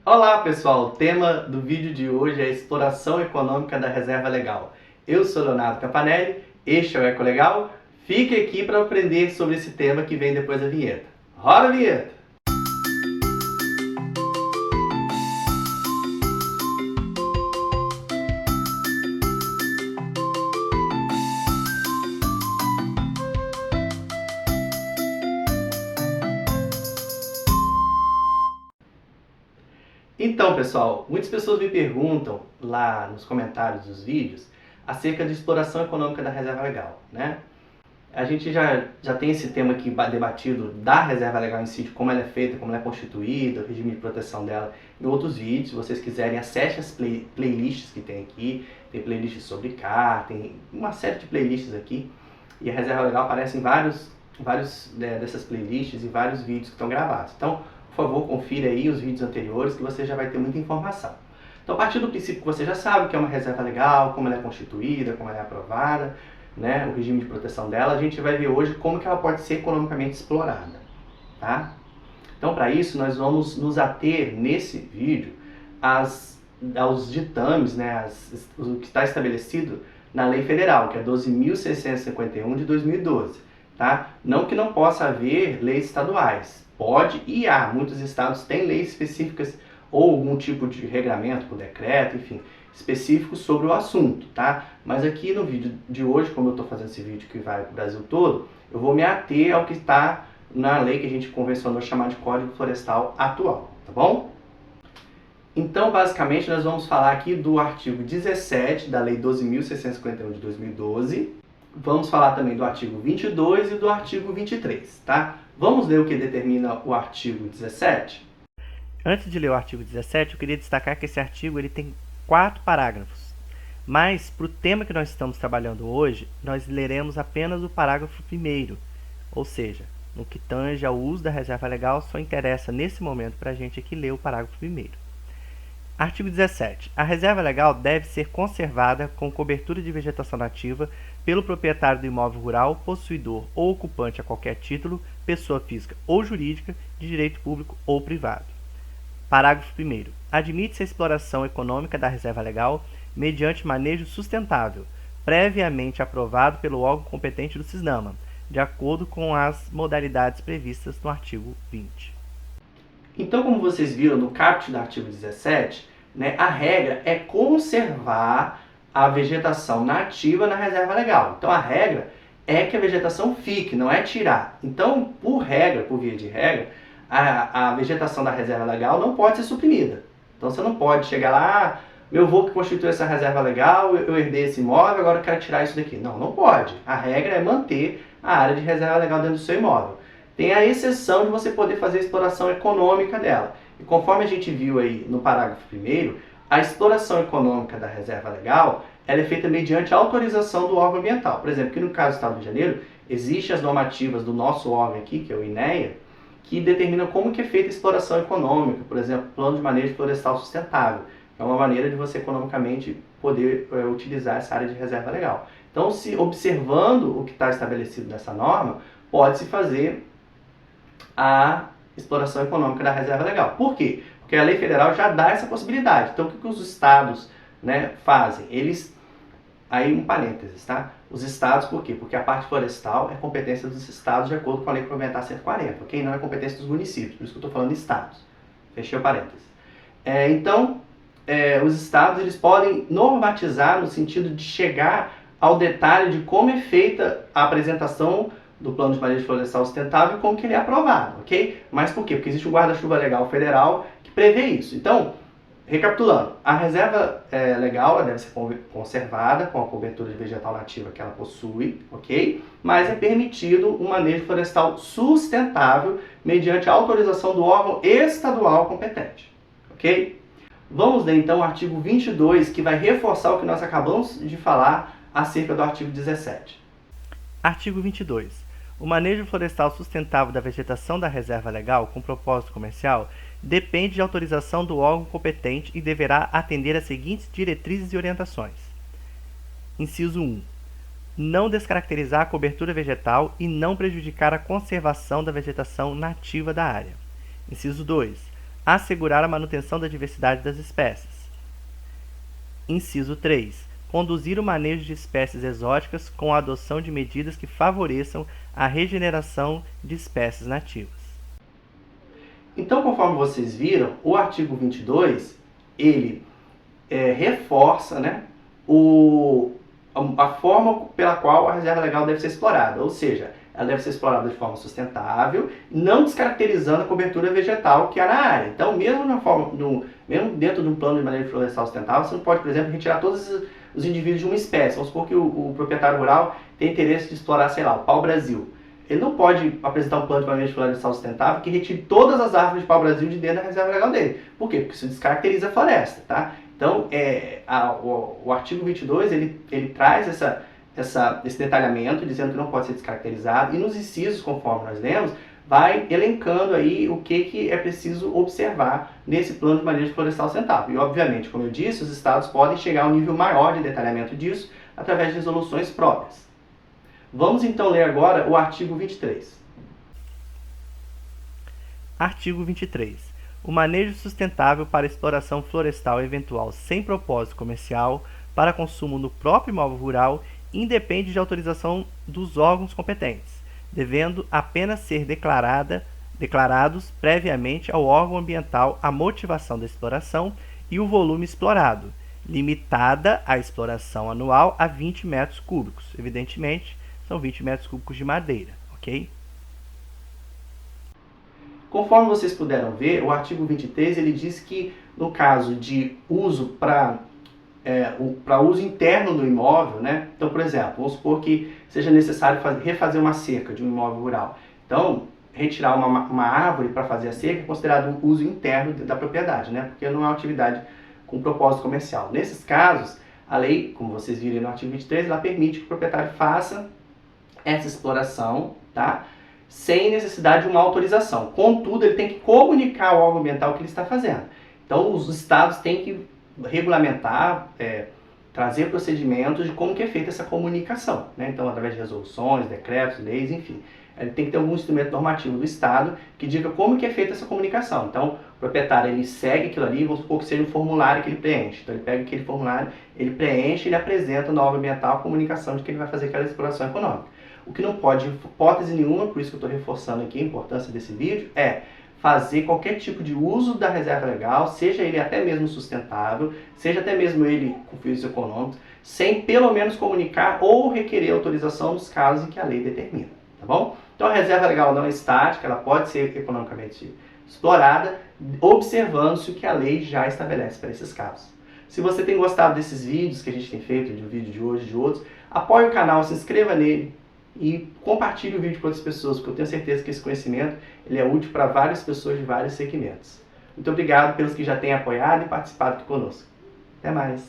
Olá pessoal, o tema do vídeo de hoje é a exploração econômica da reserva legal. Eu sou Leonardo Campanelli, este é o Eco Legal. Fique aqui para aprender sobre esse tema que vem depois da vinheta. Roda a vinheta! Então, pessoal, muitas pessoas me perguntam lá nos comentários dos vídeos acerca de exploração econômica da reserva legal, né? A gente já tem esse tema aqui debatido da reserva legal em si, de como ela é feita, como ela é constituída, o regime de proteção dela, em outros vídeos. Se vocês quiserem, acesse as playlists que tem aqui. Tem playlists sobre CAR, tem uma série de playlists aqui. E a reserva legal aparece em vários dessas playlists e vários vídeos que estão gravados. Então, por favor, confira aí os vídeos anteriores que você já vai ter muita informação. Então, a partir do princípio que você já sabe o que é uma reserva legal, como ela é constituída, como ela é aprovada, né, o regime de proteção dela, a gente vai ver hoje como que ela pode ser economicamente explorada, tá? Então, para isso, nós vamos nos ater nesse vídeo aos ditames, né, o que está estabelecido na lei federal, que é 12.651 de 2012, tá? Não que não possa haver leis estaduais, pode e há, muitos estados têm leis específicas ou algum tipo de regramento por decreto, enfim, específico sobre o assunto, tá? Mas aqui no vídeo de hoje, como eu estou fazendo esse vídeo que vai para o Brasil todo, eu vou me ater ao que está na lei que a gente convencionou chamar de Código Florestal atual, tá bom? Então, basicamente, nós vamos falar aqui do artigo 17 da Lei 12.651 de 2012. Vamos falar também do artigo 22 e do artigo 23, tá? Vamos ler o que determina o artigo 17? Antes de ler o artigo 17, eu queria destacar que esse artigo ele tem 4 parágrafos. Mas, para o tema que nós estamos trabalhando hoje, nós leremos apenas o parágrafo 1º. Ou seja, no que tange ao uso da reserva legal, só interessa nesse momento para a gente aqui ler o parágrafo 1º. Artigo 17. A reserva legal deve ser conservada com cobertura de vegetação nativa pelo proprietário do imóvel rural, possuidor ou ocupante a qualquer título, pessoa física ou jurídica, de direito público ou privado. Parágrafo 1º. Admite-se a exploração econômica da reserva legal mediante manejo sustentável, previamente aprovado pelo órgão competente do CISNAMA, de acordo com as modalidades previstas no artigo 20. Então, como vocês viram no caput do artigo 17, né, a regra é conservar a vegetação nativa na reserva legal. Então, a regra é que a vegetação fique, não é tirar. Então, por regra, por via de regra, a vegetação da reserva legal não pode ser suprimida. Então, você não pode chegar lá, meu avô que constituiu essa reserva legal, eu herdei esse imóvel, agora eu quero tirar isso daqui. Não, não pode. A regra é manter a área de reserva legal dentro do seu imóvel. Tem a exceção de você poder fazer a exploração econômica dela. E conforme a gente viu aí no parágrafo 1º, a exploração econômica da reserva legal ela é feita mediante autorização do órgão ambiental. Por exemplo, aqui no caso do Estado do Rio de Janeiro, existem as normativas do nosso órgão aqui, que é o INEA, que determinam como que é feita a exploração econômica, por exemplo, plano de manejo florestal sustentável. É uma maneira de você economicamente poder utilizar essa área de reserva legal. Então, se observando o que está estabelecido nessa norma, pode-se fazer a exploração econômica da reserva legal. Por quê? Porque a lei federal já dá essa possibilidade. Então, o que os estados, né, fazem? Eles, aí um parênteses, tá? Os estados, por quê? Porque a parte florestal é competência dos estados de acordo com a lei complementar 140, ok? Não é competência dos municípios, por isso que eu estou falando de estados. Fechei o parênteses. Então, os estados eles podem normatizar no sentido de chegar ao detalhe de como é feita a apresentação do plano de manejo florestal sustentável e como que ele é aprovado, ok? Mas por quê? Porque existe um guarda-chuva legal federal que prevê isso. Então, recapitulando, a reserva legal ela deve ser conservada com a cobertura de vegetal nativa que ela possui, ok? Mas é permitido um manejo florestal sustentável mediante a autorização do órgão estadual competente, ok? Vamos ler então o artigo 22, que vai reforçar o que nós acabamos de falar acerca do artigo 17. Artigo 22. O manejo florestal sustentável da vegetação da reserva legal com propósito comercial depende de autorização do órgão competente e deverá atender às seguintes diretrizes e orientações. Inciso 1. Não descaracterizar a cobertura vegetal e não prejudicar a conservação da vegetação nativa da área. Inciso 2. assegurar a manutenção da diversidade das espécies. Inciso 3. Conduzir o manejo de espécies exóticas com a adoção de medidas que favoreçam a regeneração de espécies nativas. Então, conforme vocês viram, o artigo 22, ele reforça, né, a forma pela qual a reserva legal deve ser explorada, ou seja, ela deve ser explorada de forma sustentável, não descaracterizando a cobertura vegetal que há na área. Então, mesmo dentro de um plano de manejo florestal sustentável, você não pode, por exemplo, retirar todos os indivíduos de uma espécie. Vamos supor que o proprietário rural tem interesse de explorar, sei lá, o pau-brasil. Ele não pode apresentar um plano de manejo florestal sustentável que retire todas as árvores de pau-brasil de dentro da reserva legal dele. Por quê? Porque isso descaracteriza a floresta, tá? Então, o artigo 22, ele traz esse detalhamento, dizendo que não pode ser descaracterizado, e nos incisos, conforme nós lemos, vai elencando aí o que é preciso observar nesse plano de manejo florestal sustentável. E, obviamente, como eu disse, os estados podem chegar a um nível maior de detalhamento disso através de resoluções próprias. Vamos então ler agora o artigo 23. Artigo 23. O manejo sustentável para exploração florestal eventual sem propósito comercial para consumo no próprio imóvel rural independe de autorização dos órgãos competentes, devendo apenas ser declarados previamente ao órgão ambiental a motivação da exploração e o volume explorado, limitada a exploração anual a 20 metros cúbicos. Evidentemente, são 20 metros cúbicos de madeira, ok? Conforme vocês puderam ver, o artigo 23 ele diz que no caso de uso para uso interno do imóvel, né? Então, por exemplo, vamos supor que seja necessário refazer uma cerca de um imóvel rural. Então, retirar uma árvore para fazer a cerca é considerado um uso interno da propriedade, né? Porque não é uma atividade com propósito comercial. Nesses casos, a lei, como vocês viram no artigo 23, ela permite que o proprietário faça essa exploração, tá? Sem necessidade de uma autorização. Contudo, ele tem que comunicar ao órgão ambiental o que ele está fazendo. Então, os estados têm que regulamentar, trazer procedimentos de como que é feita essa comunicação, né? Então, através de resoluções, decretos, leis, enfim. Ele tem que ter algum instrumento normativo do estado que diga como que é feita essa comunicação. Então, o proprietário, ele segue aquilo ali, vamos supor que seja um formulário que ele preenche. Então, ele pega aquele formulário, ele preenche, ele apresenta no órgão ambiental a comunicação de que ele vai fazer aquela exploração econômica. O que não pode, em hipótese nenhuma, por isso que eu estou reforçando aqui a importância desse vídeo, é fazer qualquer tipo de uso da reserva legal, seja ele até mesmo sustentável, seja até mesmo ele com fins econômicos, sem pelo menos comunicar ou requerer autorização nos casos em que a lei determina, tá bom? Então a reserva legal não é estática, ela pode ser economicamente explorada, observando-se o que a lei já estabelece para esses casos. Se você tem gostado desses vídeos que a gente tem feito, de um vídeo de hoje e de outros, apoie o canal, se inscreva nele, e compartilhe o vídeo com outras pessoas, porque eu tenho certeza que esse conhecimento ele é útil para várias pessoas de vários segmentos. Muito obrigado pelos que já têm apoiado e participado aqui conosco. Até mais!